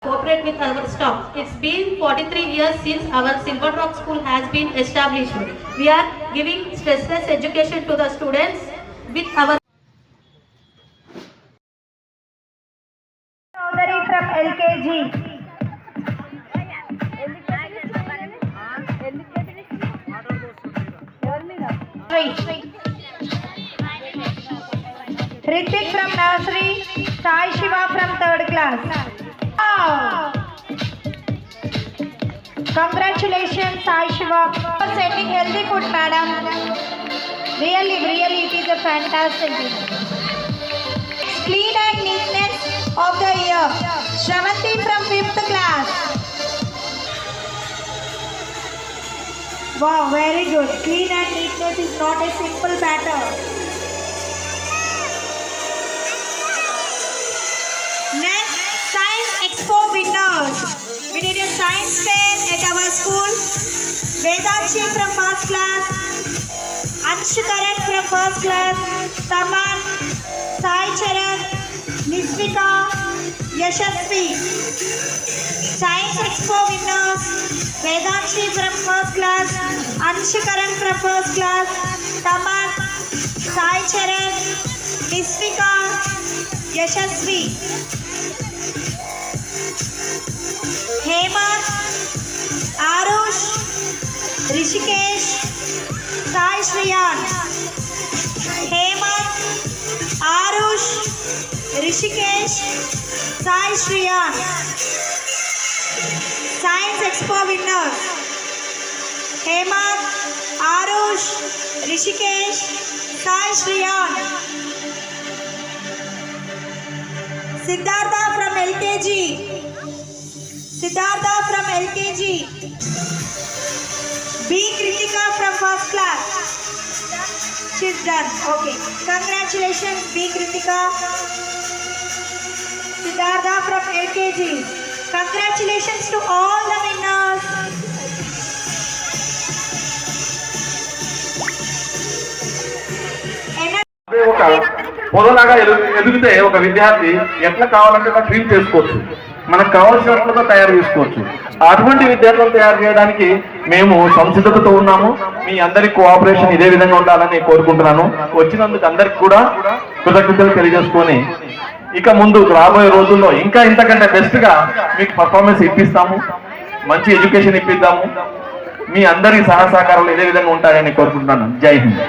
Cooperate with our staff. It's been 43 years since our Silver Rock School has been established. We are giving stressless education to the students with our Chaudhary from LKG. Ritik from nursery, Sai Shiva from 3rd class. Wow. Congratulations, Sai Shiva, for sending healthy food, madam. Really, it is a fantastic thing. Clean and neatness of the year, Shravanti from 5th class. Wow, very good. Clean and neatness is not a simple matter. Next, Science Expo winners. We did a science fair at our school. Vedanshi from 1st class, Anshukaran from 1st class, Taman, Sai Charan, Nisvika, Yashasvi. Science Expo winners, Vedanshi from 1st class, Anshukaran from 1st class, Taman, Sai Charan, Nisvika, Yashasvi. Hemant, Arush, Rishikesh, Sai Shriyan. Hemant, Arush, Rishikesh, Sai Shriyan. Science Expo winners, Hemant, Arush, Rishikesh, Sai Shriyan. Siddhartha from LKG. Siddhartha from LKG. B. Kritika from 1st class. She's done. Okay. Congratulations, B. Kritika. Siddhartha from LKG. Congratulations to all the winners. పొదలాగా ఎదిగితే ఒక విద్యార్థి ఎట్లా కావాలంటే అట్లా treat చేసుకోవచ్చు, మనకు కావాల్సినట్లుగా తయారు చేసుకోవచ్చు. అటువంటి విద్యార్థులను తయారు చేయడానికి మేము సంసిద్ధతతో ఉన్నాము. మీ అందరి కోఆపరేషన్ ఇదే విధంగా ఉండాలని కోరుకుంటున్నాను. వచ్చినందుకు అందరికి కూడా కృతజ్ఞతలు తెలియజేసుకొని ఇక ముందు రాబోయే రోజుల్లో ఇంకా ఇంతకంటే బెస్ట్ గా మీకు పర్ఫార్మెన్స్ ఇప్పిస్తాము, మంచి ఎడ్యుకేషన్ ఇప్పిద్దాము. మీ అందరి సహకారాలు ఇదే విధంగా ఉంటాయని కోరుకుంటున్నాను. జై హింద్.